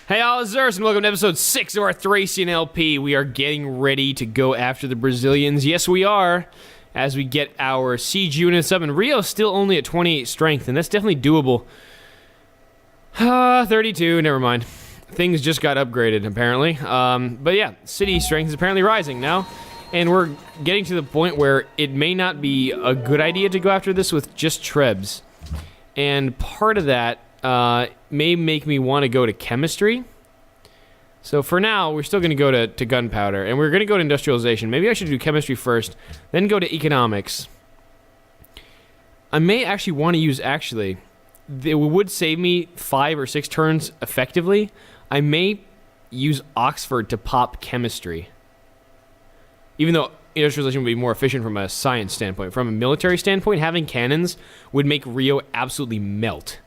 Hey all, it's Zerus, and welcome to episode 6 of our Thracian LP. We are getting ready to go after the Brazilians. Yes, we are, as we get our siege units up. And Rio's still only at 28 strength, and that's definitely doable. 32, never mind. Things just got upgraded, apparently. But yeah, city strength is apparently rising now. And we're getting to the point where it may not be a good idea to go after this with just Trebs. And part of that may make me want to go to chemistry. So for now, we're still going to go to gunpowder, and we're going to go to industrialization. Maybe I should do chemistry first, then go to economics. I may actually want to use, it would save me 5 or 6 turns effectively. I may use Oxford to pop chemistry. Even though industrialization would be more efficient from a science standpoint. From a military standpoint, having cannons would make Rio absolutely melt.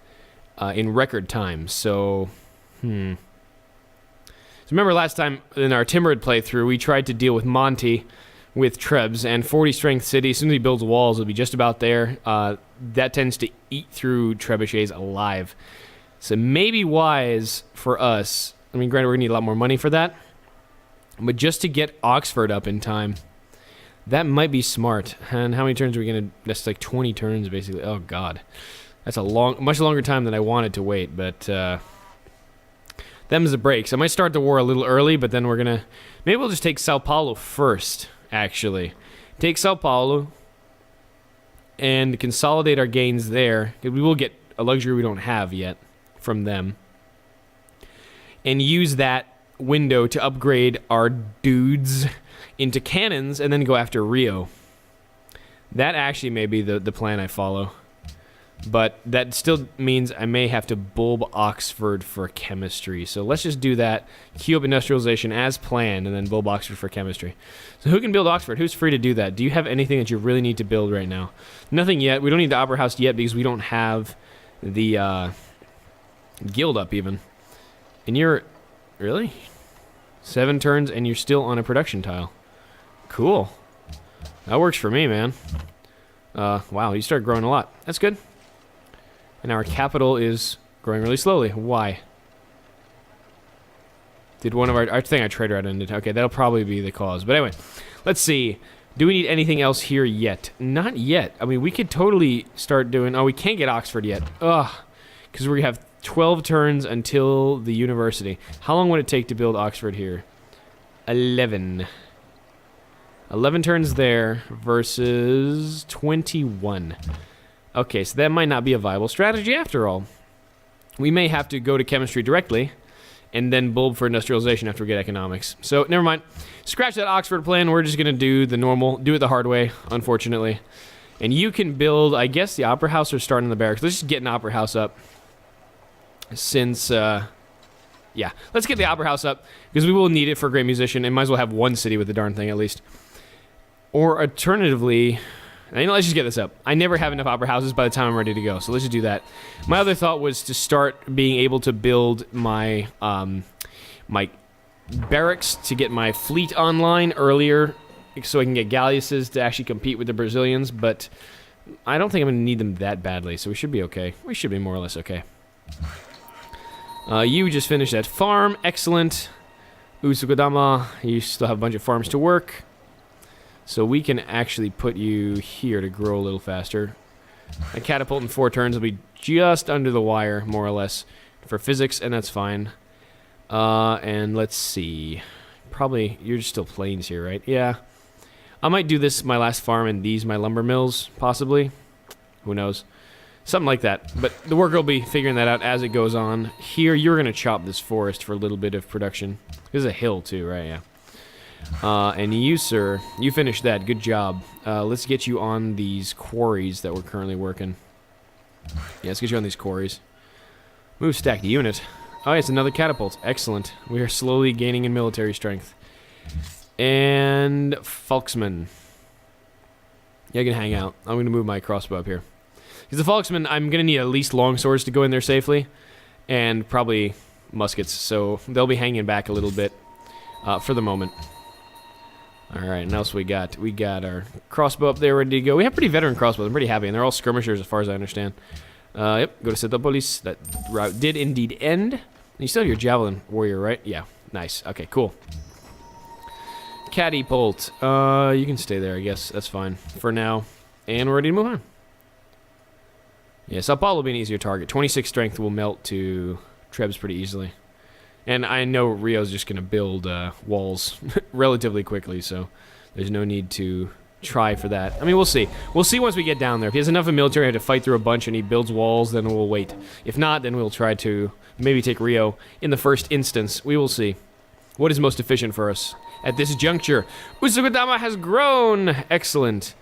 In record time, so remember last time in our Timbered playthrough, we tried to deal with Monty with Trebs, and 40 strength city, as soon as he builds walls, it'll be just about there. That tends to eat through trebuchets alive. So maybe wise for us, I mean, granted, we're gonna need a lot more money for that, but just to get Oxford up in time, that might be smart. And how many turns are we gonna, that's like 20 turns, basically. Oh, God. That's a much longer time than I wanted to wait, but them's the breaks. I might start the war a little early, but then maybe we'll just take Sao Paulo first, actually. Take Sao Paulo and consolidate our gains there. We will get a luxury we don't have yet from them. And use that window to upgrade our dudes into cannons and then go after Rio. That actually may be the plan I follow. But that still means I may have to bulb Oxford for chemistry. So let's just do that. Queue up industrialization as planned, and then bulb Oxford for chemistry. So who can build Oxford? Who's free to do that? Do you have anything that you really need to build right now? Nothing yet. We don't need the Opera House yet because we don't have the guild up even. And you're... Really? 7 turns and you're still on a production tile. Cool. That works for me, man. Wow, you start growing a lot. That's good. And our capital is growing really slowly. Why? Did one of our thing I trader out ended? Okay, that'll probably be the cause. But anyway, let's see. Do we need anything else here yet? Not yet. I mean, we could totally start doing... Oh, we can't get Oxford yet. Ugh. Because we have 12 turns until the university. How long would it take to build Oxford here? 11. 11 turns there versus 21. Okay, so that might not be a viable strategy after all. We may have to go to chemistry directly and then bulb for industrialization after we get economics. So, never mind. Scratch that Oxford plan. We're just going to do the normal, do it the hard way, unfortunately. And you can build, I guess, the Opera House or starting the barracks. Let's just get an Opera House up. Since, yeah, let's get the Opera House up because we will need it for a great musician and might as well have one city with the darn thing at least. Or alternatively... let's just get this up. I never have enough opera houses by the time I'm ready to go, so let's just do that. My other thought was to start being able to build my my barracks to get my fleet online earlier so I can get galleasses to actually compete with the Brazilians, but I don't think I'm going to need them that badly, so we should be okay. We should be more or less okay. You just finished that farm. Excellent. Usukodama, you still have a bunch of farms to work. So we can actually put you here to grow a little faster. A catapult in 4 turns will be just under the wire, more or less, for physics, and that's fine. And let's see. Probably, you're just still plains here, right? Yeah. I might do this, my last farm, and these, my lumber mills, possibly. Who knows? Something like that. But the worker will be figuring that out as it goes on. Here, you're going to chop this forest for a little bit of production. This is a hill, too, right? Yeah. And you, sir, you finished that. Good job. Let's get you on these quarries that we're currently working. Yeah, let's get you on these quarries. Move stacked unit. Oh, it's another catapult. Excellent. We are slowly gaining in military strength. And Volksman. Yeah, I can hang out. I'm going to move my crossbow up here. Because the Volksman, I'm going to need at least long swords to go in there safely. And probably muskets. So they'll be hanging back a little bit for the moment. Alright, and else we got? We got our crossbow up there ready to go. We have pretty veteran crossbows. I'm pretty happy, and they're all skirmishers as far as I understand. Yep, go to Setopolis. That route did indeed end. You still have your javelin warrior, right? Yeah. Nice. Okay, cool. Catapult. You can stay there, I guess. That's fine for now. And we're ready to move on. Yeah, Sao Paulo will be an easier target. 26 strength will melt to Trebs pretty easily. And I know Rio's just going to build walls relatively quickly, so there's no need to try for that. I mean, we'll see. We'll see once we get down there. If he has enough of military to fight through a bunch and he builds walls, then we'll wait. If not, then we'll try to maybe take Rio in the first instance. We will see. What is most efficient for us at this juncture? Usugadama has grown! Excellent.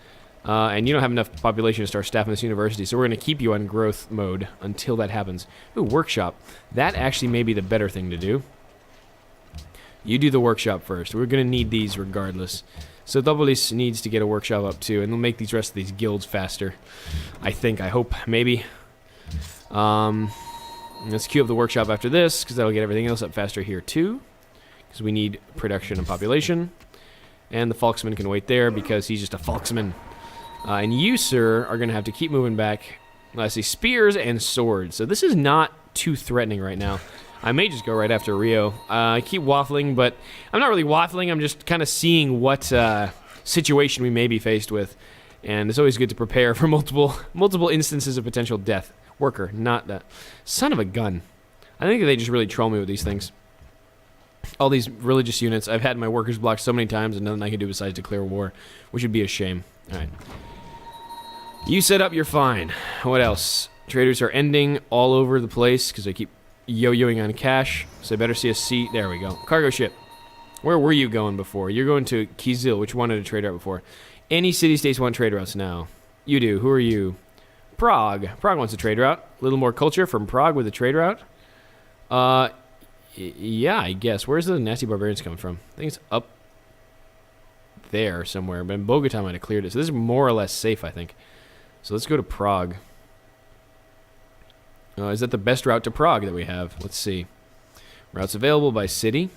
And you don't have enough population to start staffing this university, so we're going to keep you on growth mode until that happens. Ooh, workshop. That actually may be the better thing to do. You do the workshop first. We're going to need these regardless. So Dobolis needs to get a workshop up too, and they'll make these rest of these guilds faster. I think, I hope, maybe. Let's queue up the workshop after this, because that'll get everything else up faster here too. Because we need production and population. And the Falksman can wait there, because he's just a Falksman. And you, sir, are going to have to keep moving back. Let's see, spears and swords. So this is not too threatening right now. I may just go right after Rio. I keep waffling, but I'm not really waffling. I'm just kind of seeing what situation we may be faced with. And it's always good to prepare for multiple instances of potential death. Worker, not that. Son of a gun. I think they just really troll me with these things. All these religious units. I've had my workers blocked so many times and nothing I can do besides declare war, which would be a shame. All right. You set up, you're fine. What else? Traders are ending all over the place because they keep yo-yoing on cash. So I better see a seat. There we go. Cargo ship. Where were you going before? You're going to Kizil, which wanted a trade route before. Any city-states want trade routes now. You do. Who are you? Prague. Prague wants a trade route. A little more culture from Prague with a trade route. Yeah, I guess. Where's the nasty barbarians coming from? I think it's up there somewhere. But Bogota might have cleared it. So this is more or less safe, I think. So let's go to Prague. Is that the best route to Prague that we have? Let's see. Routes available by city.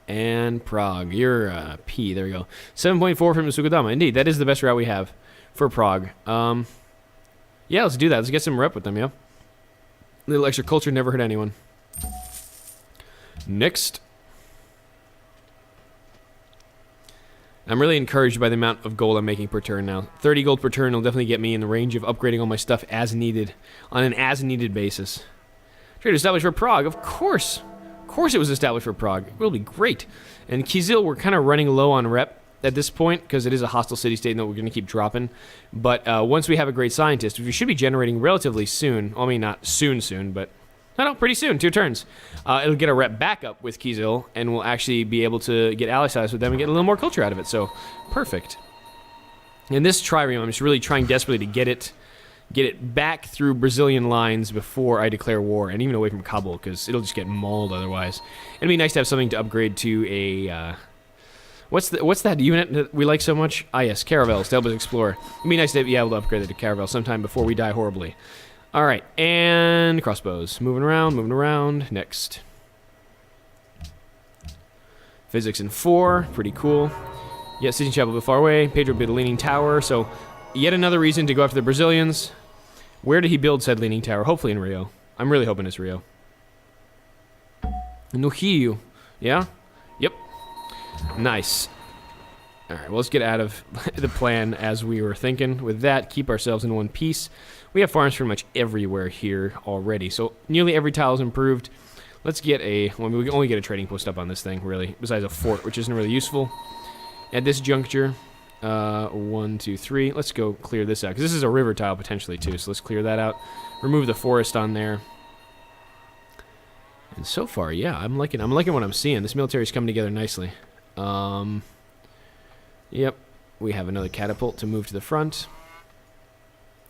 And Prague. You're P. There we go. 7.4 from Sugadama. Indeed, that is the best route we have for Prague. Yeah, let's do that. Let's get some rep with them, yeah? A little extra culture never hurt anyone. Next. I'm really encouraged by the amount of gold I'm making per turn now. 30 gold per turn will definitely get me in the range of upgrading all my stuff as needed, on an as-needed basis. Trade established for Prague, of course. Of course it was established for Prague. It will be great. And Kizil, we're kind of running low on rep at this point, because it is a hostile city-state that we're going to keep dropping. But once we have a great scientist, we should be generating relatively soon. I mean, not soon, but... No, pretty soon, 2 turns. It'll get a rep back up with Kizil, and we'll actually be able to get ally status with them and get a little more culture out of it. So, perfect. In this trireme, I'm just really trying desperately to get it back through Brazilian lines before I declare war, and even away from Kabul, because it'll just get mauled otherwise. It'd be nice to have something to upgrade to a... What's that unit that we like so much? Ah, yes, Caravels, Delbus Explorer. It'd be nice to be able to upgrade it to Caravel sometime before we die horribly. All right, and crossbows. Moving around. Next. Physics in 4, pretty cool. Yeah, Sitting Chapel a bit far away. Pedro built a leaning tower, so yet another reason to go after the Brazilians. Where did he build said leaning tower? Hopefully in Rio. I'm really hoping it's Rio. No Rio. Yeah? Yep. Nice. All right, well, let's get out of the plan as we were thinking. With that, keep ourselves in one piece. We have farms pretty much everywhere here already, so nearly every tile is improved. Let's get a... Well, we can only get a trading post up on this thing, really, besides a fort, which isn't really useful. At this juncture, 1, 2, 3. Let's go clear this out, because this is a river tile potentially, too, so let's clear that out. Remove the forest on there. And so far, yeah, I'm liking what I'm seeing. This military's coming together nicely. Yep, we have another catapult to move to the front.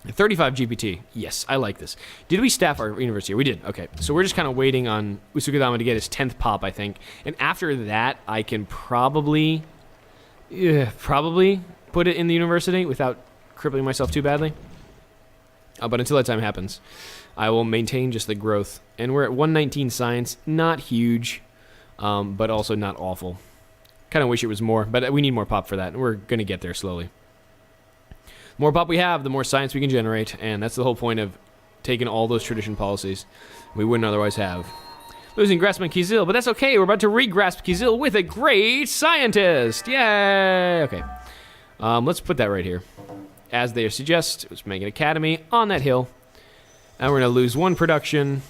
35 GPT. Yes, I like this. Did we staff our university? We did. Okay, so we're just kind of waiting on Usugadama to get his 10th pop, I think. And after that, I can probably put it in the university without crippling myself too badly. But until that time happens, I will maintain just the growth. And we're at 119 science. Not huge, but also not awful. Kind of wish it was more, but we need more pop for that. We're going to get there slowly. The more pop we have, the more science we can generate, and that's the whole point of taken all those tradition policies. We wouldn't otherwise have. Losing grasp on Kizil, but that's okay. We're about to re-grasp Kizil with a great scientist. Yay! Okay. Let's put that right here. As they suggest, let's make an academy on that hill. And we're going to lose 1 production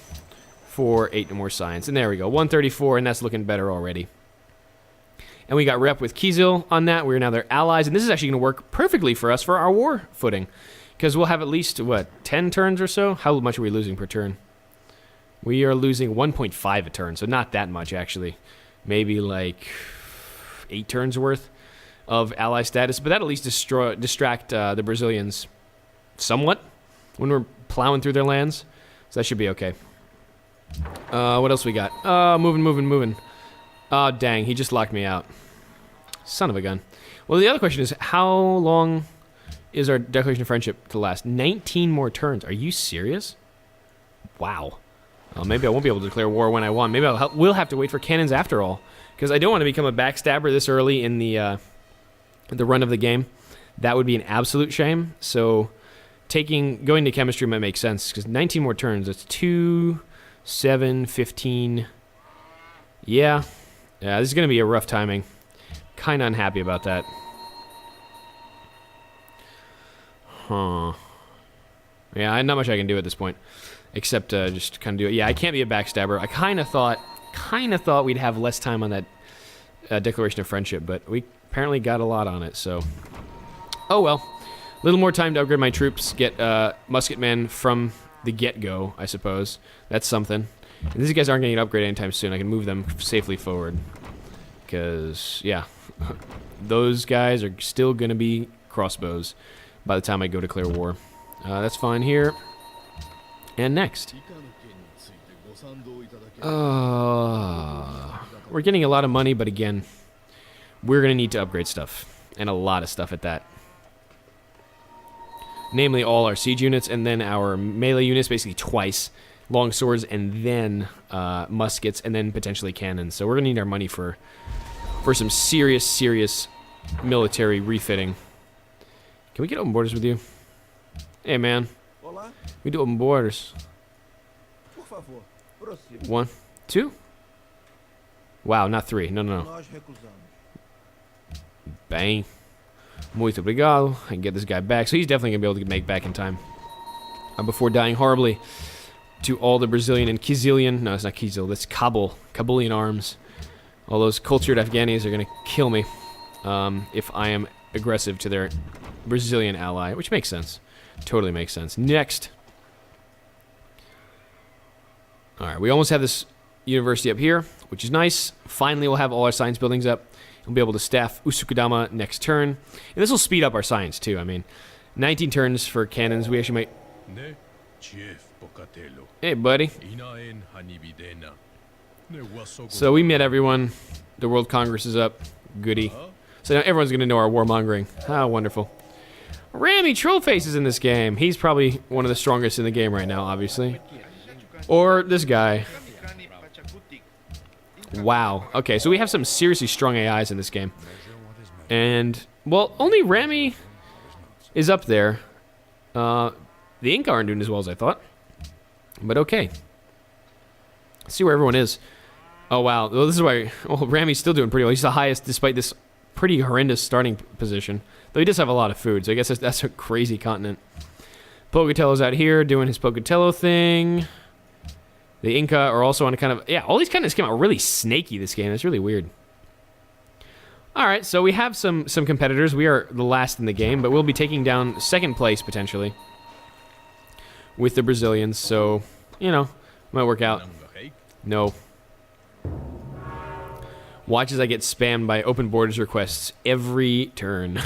for 8 more science. And there we go. 134, and that's looking better already. And we got rep with Kizil on that. We're now their allies. And this is actually going to work perfectly for us for our war footing. Because we'll have at least, what, 10 turns or so? How much are we losing per turn? We are losing 1.5 a turn, so not that much, actually. Maybe like 8 turns worth of ally status, but that'll at least distract the Brazilians somewhat when we're plowing through their lands, so that should be okay. What else we got? Moving. Oh, dang, he just locked me out. Son of a gun. Well, the other question is, how long is our Declaration of Friendship to last? 19 more turns. Are you serious? Wow. Maybe I won't be able to declare war when I want. Maybe we'll have to wait for cannons after all, because I don't want to become a backstabber this early in the run of the game. That would be an absolute shame. So going to chemistry might make sense, because 19 more turns. That's 2, 7, 15. Yeah, this is going to be a rough timing. Kind of unhappy about that. Huh. Yeah, not much I can do at this point. Except just kind of do it. Yeah, I can't be a backstabber. I kind of thought we'd have less time on that Declaration of Friendship, but we apparently got a lot on it, so. Oh well. A little more time to upgrade my troops, get musketmen from the get-go, I suppose. That's something. And these guys aren't going to get upgraded anytime soon. I can move them safely forward. Because, yeah, those guys are still going to be crossbows by the time I go declare war. That's fine here. And next. We're getting a lot of money, but again, we're going to need to upgrade stuff. And a lot of stuff at that. Namely, all our siege units, and then our melee units, basically twice. Long swords, and then muskets, and then potentially cannons. So we're going to need our money for some serious military refitting. Can we get open borders with you? Hey, man. We do open borders. 1, 2. Wow, not 3. No. Bang. Muito obrigado. I can get this guy back. So he's definitely going to be able to make back in time. Before dying horribly to all the Brazilian and Kizilian. No, it's not Kizil. That's Kabulian arms. All those cultured Afghanis are going to kill me if I am aggressive to their Brazilian ally, which makes sense. Totally makes sense. Next. Alright, we almost have this university up here, which is nice. Finally, we'll have all our science buildings up. We'll be able to staff Usukudama next turn. And this will speed up our science, too. I mean, 19 turns for cannons. We actually might... Hey, buddy. So we met everyone. The World Congress is up. Goody. So now everyone's going to know our warmongering. How wonderful. Rami Trollface is in this game. He's probably one of the strongest in the game right now, obviously. Or this guy. Wow. Okay, so we have some seriously strong AIs in this game. And, well, only Rami is up there. The Inca aren't doing as well as I thought. But okay. Let's see where everyone is. Oh, wow. Well, this is why... Well, Rami's still doing pretty well. He's the highest despite this pretty horrendous starting position. Though he does have a lot of food, so I guess that's a crazy continent. Pocatello's out here doing his Pocatello thing. The Inca are also on a kind of... Yeah, all these continents came out really snaky this game. It's really weird. Alright, so we have some competitors. We are the last in the game, but we'll be taking down second place, potentially, with the Brazilians, so, you know, might work out. No. Watch as I get spammed by open borders requests every turn.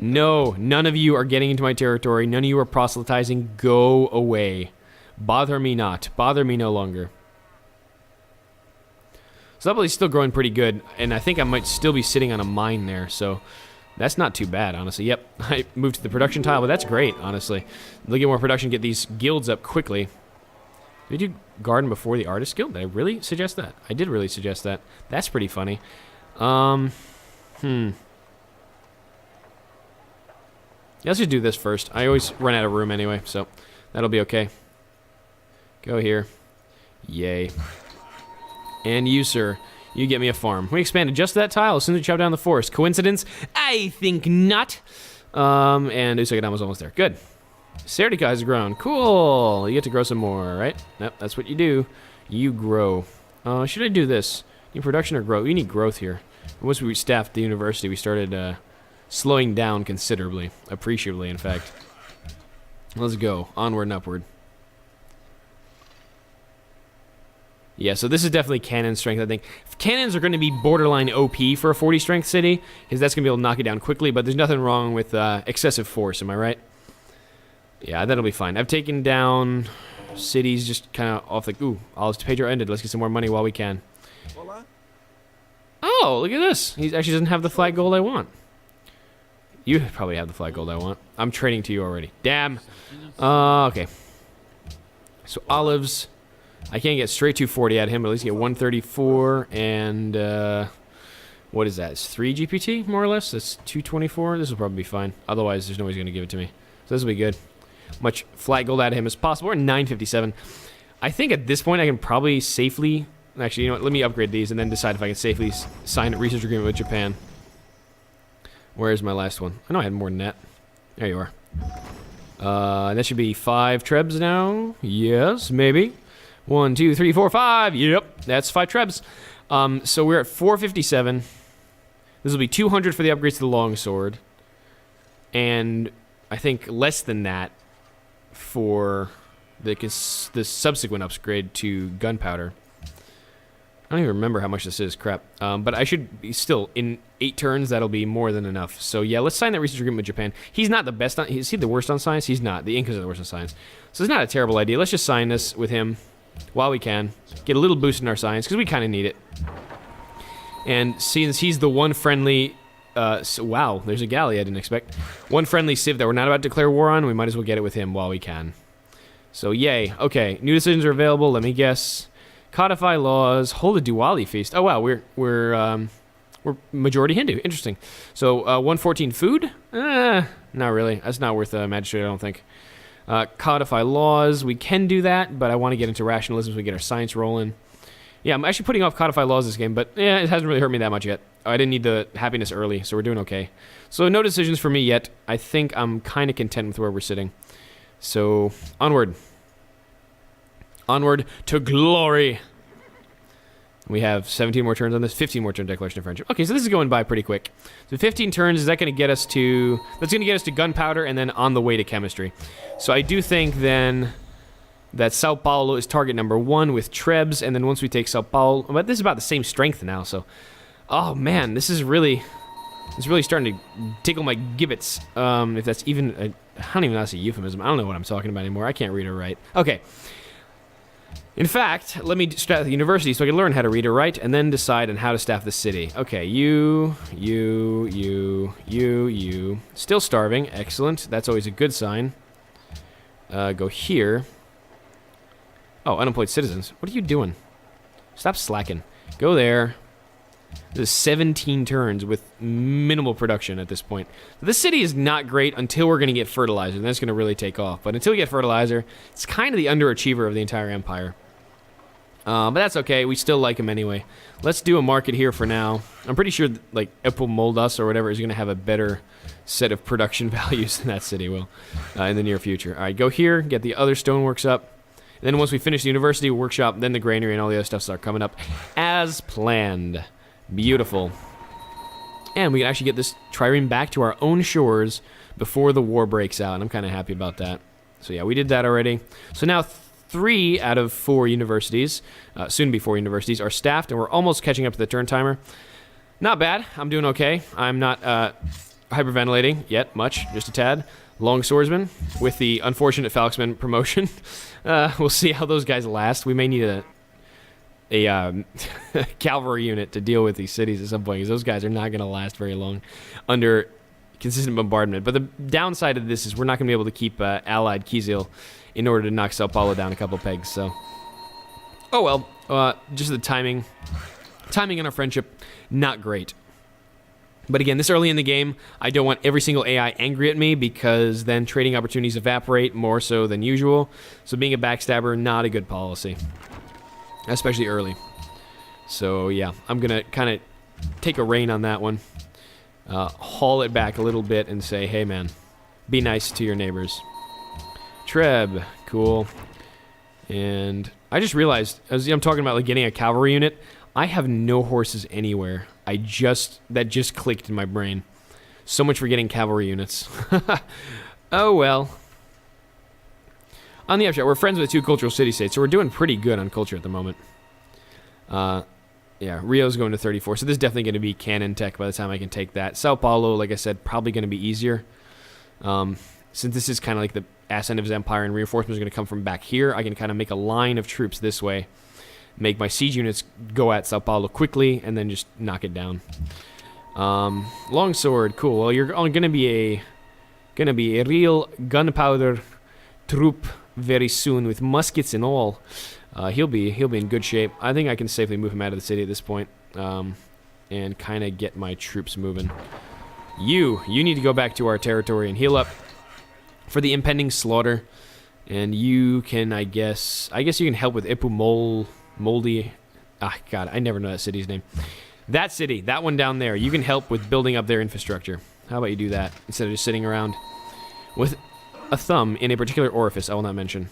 No, none of you are getting into my territory. None of you are proselytizing. Go away. Bother me not. Bother me no longer. So that is still growing pretty good, and I think I might still be sitting on a mine there, so that's not too bad, honestly. Yep, I moved to the production tile, but that's great, honestly. Look at more production, get these guilds up quickly. Did you garden before the artist guild? Did I really suggest that? I did really suggest that. That's pretty funny. Yeah, let's just do this first. I always run out of room anyway, so that'll be okay. Go here. Yay. And you, sir, you get me a farm. We expanded just that tile as soon as we chopped down the forest. Coincidence? I think not. And Usagadama's almost there. Good. Serdica has grown. Cool. You get to grow some more, right? Yep, that's what you do. You grow. Should I do this? Need production or growth? We need growth here. Once we staffed the university, we started slowing down considerably. Appreciably, in fact. Let's go. Onward and upward. Yeah, so this is definitely cannon strength, I think. Cannons are going to be borderline OP for a 40 strength city, because that's going to be able to knock it down quickly, but there's nothing wrong with excessive force, am I right? Yeah, that'll be fine. I've taken down cities just kind of off the... Ooh, Olives to Pedro ended. Let's get some more money while we can. Oh, look at this. He actually doesn't have the flag gold I want. You probably have the flag gold I want. I'm trading to you already. Damn. Okay. So olives... I can't get straight 240 out of him, but at least get 134 and what is that? It's 3 GPT, more or less? That's 224. This will probably be fine. Otherwise, there's no way he's going to give it to me. So this will be good. Much flat gold out of him as possible. We're 957. I think at this point I can probably safely... Actually, you know what? Let me upgrade these and then decide if I can safely sign a research agreement with Japan. Where's my last one? I know I had more than that. There you are. That should be 5 trebs now. Yes, maybe. 1, 2, 3, 4, 5. Yep, that's 5 trebs. So we're at 457. This will be 200 for the upgrades to the longsword. And I think less than that for the subsequent upgrade to gunpowder. I don't even remember how much this is. Crap. But I should be still, in 8 turns, that'll be more than enough. So yeah, let's sign that research agreement with Japan. He's not the best on... Is he the worst on science? He's not. The Incas are the worst on science. So it's not a terrible idea. Let's just sign this with him while we can. Get a little boost in our science, because we kind of need it. And since he's the one friendly... wow, there's a galley I didn't expect. One friendly civ that we're not about to declare war on, we might as well get it with him while we can. So yay. Okay, new decisions are available. Let me guess. Codify laws. Hold a Diwali feast. Oh wow, we're majority Hindu. Interesting. So 114 food? Not really. That's not worth a magistrate, I don't think. Codify laws. We can do that, but I want to get into rationalism so we get our science rolling. Yeah, I'm actually putting off codify laws this game, but yeah, it hasn't really hurt me that much yet. I didn't need the happiness early, so we're doing okay. So no decisions for me yet. I think I'm kind of content with where we're sitting. So onward. Onward to glory. We have 17 more turns on this, 15 more turn declaration of friendship. Okay, so this is going by pretty quick. So 15 turns, is that going to get us to... That's going to get us to gunpowder and then on the way to chemistry. So I do think then that Sao Paulo is target number 1 with Trebs, and then once we take Sao Paulo... But this is about the same strength now, so... Oh, man, this is really... It's really starting to tickle my gibbets. If that's even... I don't even know that's a euphemism. I don't know what I'm talking about anymore. I can't read or write. Okay. In fact, let me start at the university so I can learn how to read or write and then decide on how to staff the city. Okay, you. Still starving. Excellent. That's always a good sign. Go here. Oh, unemployed citizens. What are you doing? Stop slacking. Go there. This is 17 turns with minimal production at this point. This city is not great until we're going to get fertilizer. Then it's going to really take off. But until we get fertilizer, it's kind of the underachiever of the entire empire. But that's okay. We still like him anyway. Let's do a market here for now. I'm pretty sure, like, Epul Moldas or whatever is going to have a better set of production values than that city will in the near future. All right, go here, get the other stoneworks up. And then once we finish the university workshop, then the granary and all the other stuff start coming up as planned. Beautiful. And we can actually get this trireme back to our own shores before the war breaks out, and I'm kind of happy about that. So yeah, we did that already. So now 3 out of 4 universities, soon to be 4 universities, are staffed, and we're almost catching up to the turn timer. Not bad. I'm doing okay. I'm not hyperventilating yet, much, just a tad. Long swordsman with the unfortunate Falxman promotion. We'll see how those guys last. We may need a cavalry unit to deal with these cities at some point, because those guys are not going to last very long under consistent bombardment. But the downside of this is we're not going to be able to keep allied Kizil in order to knock Sao Paulo down a couple pegs. So, oh well, just the timing in our friendship, not great. But again, this early in the game, I don't want every single AI angry at me because then trading opportunities evaporate more so than usual. So being a backstabber, not a good policy. Especially early. So yeah, I'm going to kind of take a rein on that one. Haul it back a little bit and say, hey man, be nice to your neighbors. Treb, cool. And I just realized, as I'm talking about like getting a cavalry unit, I have no horses anywhere. That just clicked in my brain. So much for getting cavalry units. Oh well. On the upshot, we're friends with 2 cultural city-states, so we're doing pretty good on culture at the moment. Yeah, Rio's going to 34, so this is definitely going to be cannon tech by the time I can take that. Sao Paulo, like I said, probably going to be easier. Since this is kind of like the ascent of his empire and reinforcements are going to come from back here, I can kind of make a line of troops this way. Make my siege units go at Sao Paulo quickly, and then just knock it down. Longsword, cool. Well, you're going to be a real gunpowder troop very soon with muskets and all. He'll be in good shape. I think I can safely move him out of the city at this point, and kind of get my troops moving. You need to go back to our territory and heal up for the impending slaughter. And you can, I guess you can help with Moldy. Ah, God, I never know that city's name. That city, that one down there, you can help with building up their infrastructure. How about you do that instead of just sitting around with a thumb in a particular orifice I will not mention.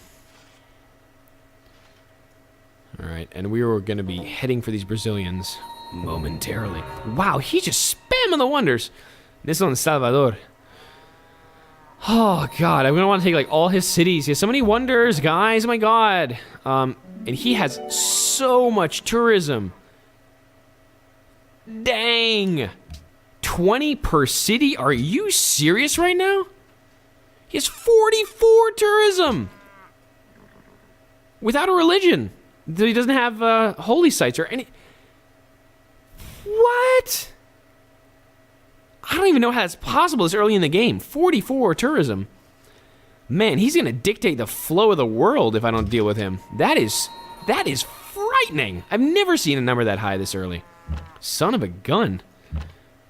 Alright, and we were going to be heading for these Brazilians momentarily. Wow, he's just spamming the wonders. This one's Salvador. Oh, God, I'm going to want to take, like, all his cities. He has so many wonders, guys. Oh, my God. And he has so much tourism. Dang. 20 per city? Are you serious right now? He has 44 tourism. Without a religion. He doesn't have holy sites or any... What? I don't even know how that's possible this early in the game. 44 tourism. Man, he's going to dictate the flow of the world if I don't deal with him. That is frightening. I've never seen a number that high this early. Son of a gun.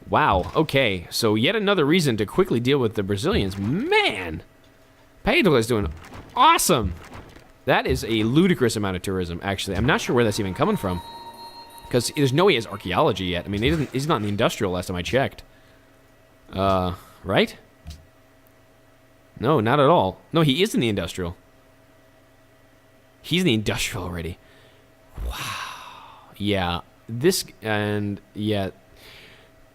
Wow, okay. So yet another reason to quickly deal with the Brazilians. Man, Pedro is doing awesome. That is a ludicrous amount of tourism, actually. I'm not sure where that's even coming from. Because there's no way he has archaeology yet. I mean, he's not in the industrial last time I checked. Right? No, not at all. No, he is in the industrial. He's in the industrial already. Wow. Yeah. Yeah.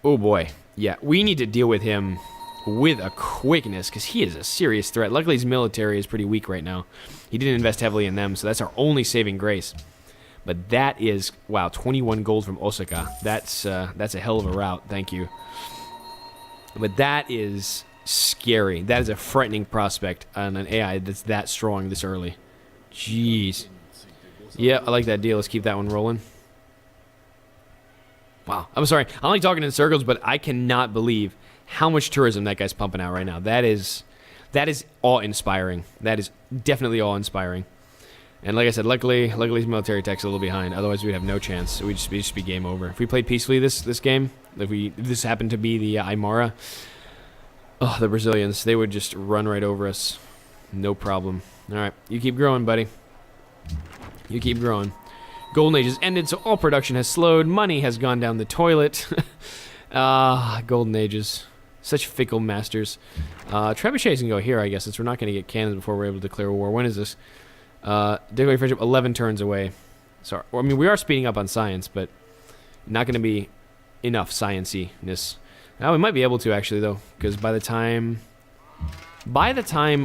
Oh boy. Yeah, we need to deal with him with a quickness, because he is a serious threat. Luckily, his military is pretty weak right now. He didn't invest heavily in them, so that's our only saving grace. But that is, wow, 21 gold from Osaka. That's a hell of a route, thank you. But that is scary. That is a frightening prospect on an AI that's that strong this early. Jeez. Yeah, I like that deal. Let's keep that one rolling. Wow. I'm sorry. I like talking in circles, but I cannot believe how much tourism that guy's pumping out right now. That is awe-inspiring. That is definitely awe-inspiring. And like I said, luckily his military tech's a little behind. Otherwise, we'd have no chance. We'd just be game over. If we played peacefully this game, if this happened to be the Aymara, oh, the Brazilians, they would just run right over us. No problem. All right, you keep growing, buddy. You keep growing. Golden Age has ended, so all production has slowed. Money has gone down the toilet. Golden Ages. Such fickle masters. Trebuchets can go here, I guess, since we're not going to get cannons before we're able to declare war. When is this? Declaring friendship 11 turns away. Sorry. I mean, we are speeding up on science, but not going to be enough sciency-ness. Now, we might be able to, actually, though, because by the time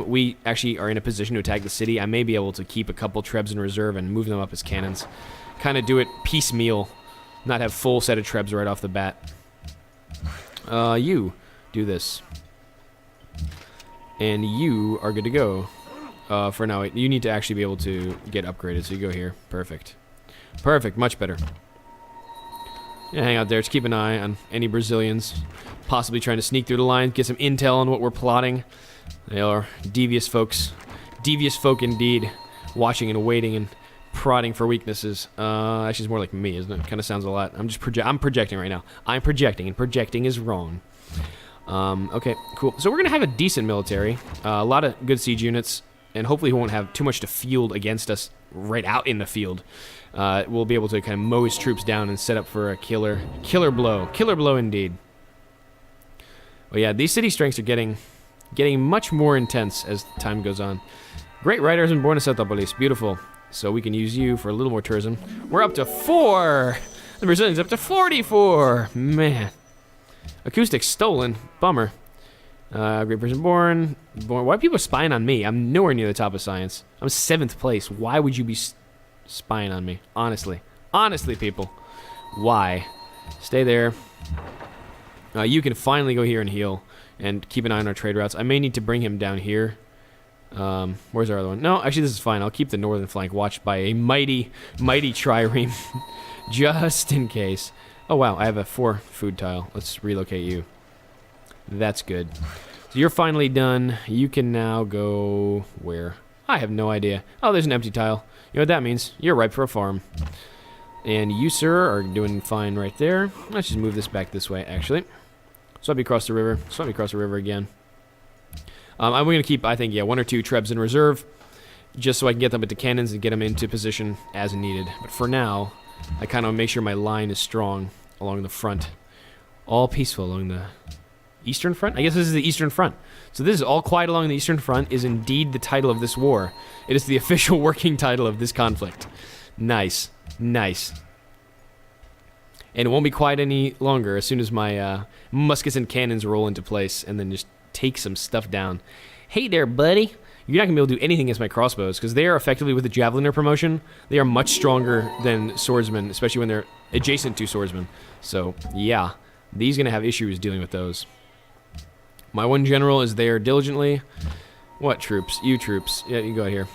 we actually are in a position to attack the city, I may be able to keep a couple Trebs in reserve and move them up as cannons. Kind of do it piecemeal, not have full set of Trebs right off the bat. You do this. And you are good to go. For now, you need to actually be able to get upgraded, so you go here. Perfect. Perfect, much better. Yeah, hang out there, just keep an eye on any Brazilians possibly trying to sneak through the line, get some intel on what we're plotting. They are devious folks. Devious folk indeed, watching and waiting and prodding for weaknesses. Actually, it's more like me, isn't it? Kind of sounds a lot. I'm projecting right now. I'm projecting, and projecting is wrong. Okay, cool. So we're gonna have a decent military, a lot of good siege units, and hopefully we won't have too much to field against us right out in the field. We'll be able to kind of mow his troops down and set up for a killer blow indeed. Well, yeah, these city strengths are getting much more intense as time goes on. Great riders in Buenos Aires, beautiful. So we can use you for a little more tourism. We're up to 4. The Brazilians up to 44. Man. Acoustics stolen. Bummer. Great person born. Why are people spying on me? I'm nowhere near the top of science. I'm 7th place. Why would you be spying on me? Honestly. Honestly, people. Why? Stay there. You can finally go here and heal. And keep an eye on our trade routes. I may need to bring him down here. Where's our other one? No, actually, this is fine. I'll keep the northern flank watched by a mighty trireme. Just in case. Oh, wow. I have a 4 food tile. Let's relocate you. That's good. So you're finally done. You can now go where? I have no idea. Oh, there's an empty tile. You know what that means? You're ripe for a farm. And you, sir, are doing fine right there. Let's just move this back this way, actually. Swap me across the river. Swap me across the river again. I'm going to keep, I think, yeah, 1 or 2 trebs in reserve, just so I can get them into cannons and get them into position as needed. But for now, I kind of make sure my line is strong along the front. All peaceful along the eastern front? I guess this is the eastern front. So this is all quiet along the eastern front is indeed the title of this war. It is the official working title of this conflict. Nice. Nice. And it won't be quiet any longer as soon as my muskets and cannons roll into place and then just take some stuff down. Hey there, buddy. You're not going to be able to do anything against my crossbows because they are effectively, with the javeliner promotion, they are much stronger than swordsmen, especially when they're adjacent to swordsmen. So, yeah, these going to have issues dealing with those. My one general is there diligently. What troops? You troops. Yeah, you go out here.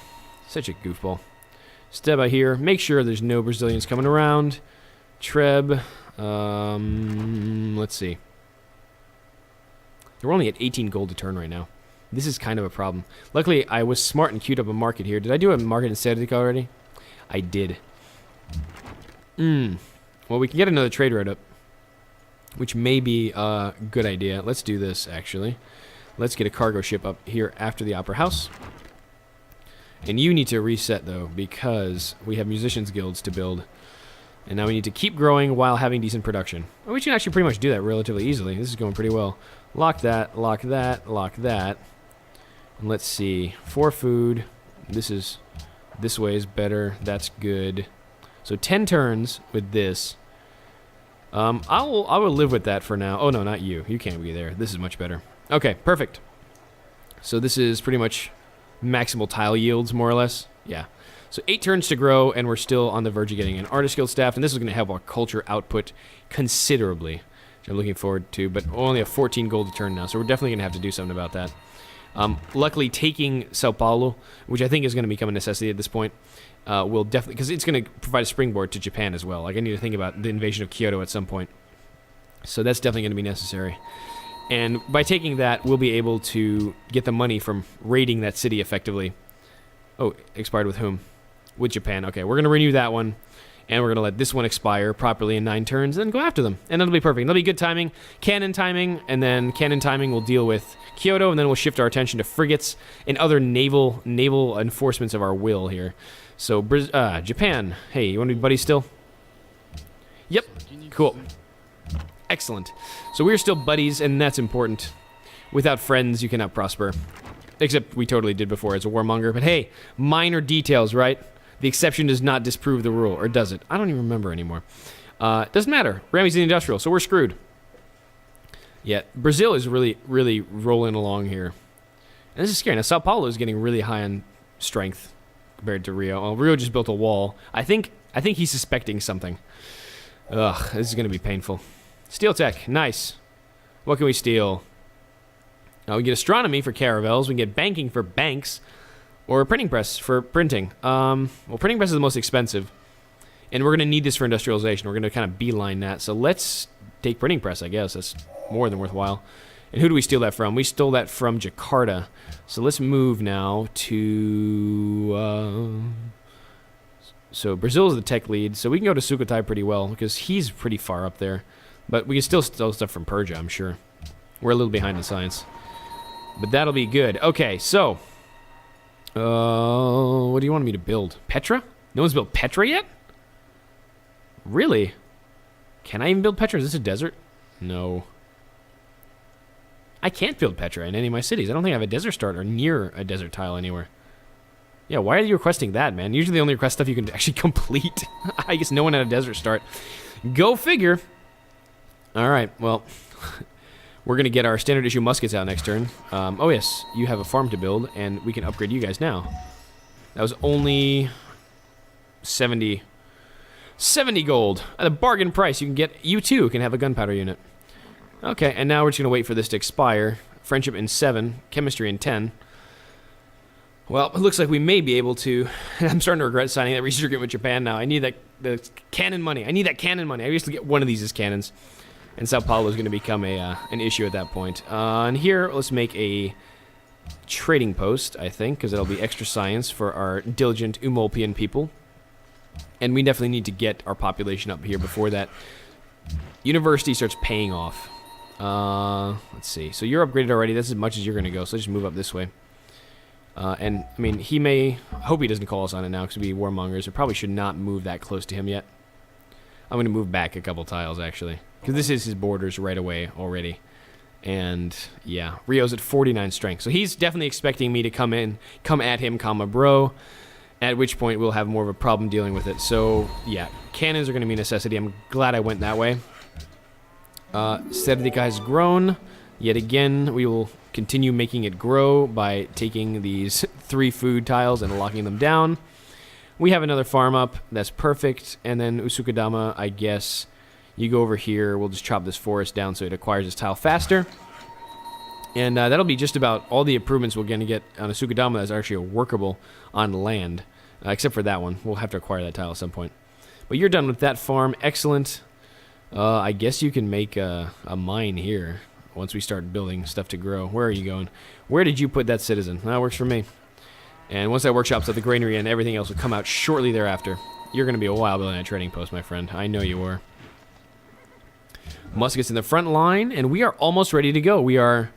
Such a goofball. Step out here. Make sure there's no Brazilians coming around. Treb. Let's see. We're only at 18 gold a turn right now. This is kind of a problem. Luckily, I was smart and queued up a market here. Did I do a market in Serdic already? I did. Well, we can get another trade route up, which may be a good idea. Let's do this, actually. Let's get a cargo ship up here after the Opera House. And you need to reset, though, because we have musicians guilds to build. And now we need to keep growing while having decent production. Well, we can actually pretty much do that relatively easily. This is going pretty well. Lock that, lock that, lock that. And let's see. 4 food. This way is better. That's good. So 10 turns with this. I will live with that for now. Oh, no, not you. You can't be there. This is much better. Okay, perfect. So this is pretty much maximal tile yields, more or less. Yeah. So 8 turns to grow, and we're still on the verge of getting an artist guild staff, and this is going to help our culture output considerably, which I'm looking forward to, but only have 14 gold a turn now, so we're definitely going to have to do something about that. Luckily, taking Sao Paulo, which I think is going to become a necessity at this point, will definitely, because it's going to provide a springboard to Japan as well. Like, I need to think about the invasion of Kyoto at some point. So that's definitely going to be necessary. And by taking that, we'll be able to get the money from raiding that city effectively. Oh, expired with whom? With Japan. Okay, we're going to renew that one, and we're going to let this one expire properly in 9 turns, and then go after them. And that'll be perfect. That'll be good timing. Cannon timing, and then cannon timing will deal with Kyoto, and then we'll shift our attention to frigates and other naval enforcements of our will here. So, Japan. Hey, you want to be buddies still? Yep. Cool. Excellent. So we're still buddies, and that's important. Without friends, you cannot prosper. Except we totally did before as a warmonger. But hey, minor details, right? The exception does not disprove the rule, or does it? I don't even remember anymore. Doesn't matter. Rami's the industrial, so we're screwed. Yeah, Brazil is really, really rolling along here. And this is scary. Now, Sao Paulo is getting really high on strength compared to Rio. Well, Rio just built a wall. I think he's suspecting something. Ugh, this is going to be painful. Steel tech, nice. What can we steal? We get astronomy for caravels. We can get banking for banks. Or a printing press for printing. Well, printing press is the most expensive. And we're going to need this for industrialization. We're going to kind of beeline that. So let's take printing press, I guess. That's more than worthwhile. And who do we steal that from? We stole that from Jakarta. So let's move now to So Brazil is the tech lead, so we can go to Sukhothai pretty well because he's pretty far up there. But we can still steal stuff from Persia, I'm sure. We're a little behind in science. But that'll be good. Okay, so... what do you want me to build? Petra? No one's built Petra yet? Really? Can I even build Petra? Is this a desert? No. I can't build Petra in any of my cities. I don't think I have a desert start or near a desert tile anywhere. Yeah, why are you requesting that, man? Usually they only request stuff you can actually complete. I guess no one had a desert start. Go figure. Alright, well... We're going to get our standard issue muskets out next turn. Oh yes, you have a farm to build, and we can upgrade you guys now. That was only 70 gold. At a bargain price, you can get, you too can have a gunpowder unit. Okay, and now we're just going to wait for this to expire. Friendship in 7, chemistry in 10. Well, it looks like we may be able to... I'm starting to regret signing that research agreement with Japan now. I need that the cannon money. I need that cannon money. I used to get one of these as cannons. And Sao Paulo is going to become an issue at that point. And here, let's make a trading post, I think, because that'll be extra science for our diligent Umolpian people. And we definitely need to get our population up here before that university starts paying off. Let's see. So you're upgraded already. That's as much as you're going to go, so just move up this way. And, I mean, he may... I hope he doesn't call us on it now, because we warmongers. We probably should not move that close to him yet. I'm going to move back a couple tiles, actually. Because this is his borders right away already. And, yeah. Rio's at 49 strength. So he's definitely expecting me to come at him, comma, bro. At which point, we'll have more of a problem dealing with it. So, yeah. Cannons are going to be a necessity. I'm glad I went that way. Serdica has grown. Yet again, we will continue making it grow by taking these 3 food tiles and locking them down. We have another farm up. That's perfect. And then Usukadama, I guess... You go over here, we'll just chop this forest down so it acquires this tile faster. And that'll be just about all the improvements we're going to get on a Sukadama that's actually workable on land. Except for that one. We'll have to acquire that tile at some point. But you're done with that farm. Excellent. I guess you can make a mine here once we start building stuff to grow. Where are you going? Where did you put that citizen? That works for me. And once that workshop's at the granary and everything else will come out shortly thereafter. You're going to be a while building a trading post, my friend. I know you are. Muskets in the front line, and we are almost ready to go. We are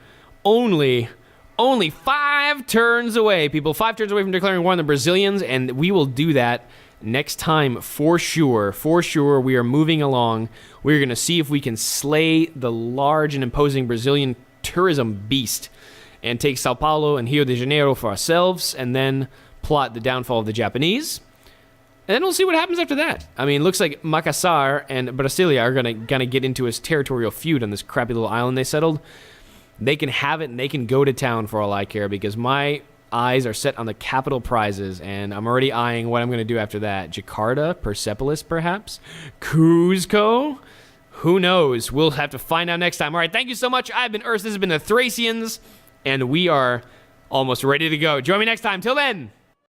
only 5 turns away, people. 5 turns away from declaring war on the Brazilians, and we will do that next time for sure. For sure, we are moving along. We're going to see if we can slay the large and imposing Brazilian tourism beast and take Sao Paulo and Rio de Janeiro for ourselves, and then plot the downfall of the Japanese. And then we'll see what happens after that. I mean, it looks like Makassar and Brasilia are gonna get into his territorial feud on this crappy little island they settled. They can have it and they can go to town for all I care because my eyes are set on the capital prizes and I'm already eyeing what I'm going to do after that. Jakarta? Persepolis, perhaps? Cuzco? Who knows? We'll have to find out next time. All right, thank you so much. I've been Urs. This has been the Thracians, and we are almost ready to go. Join me next time. Till then.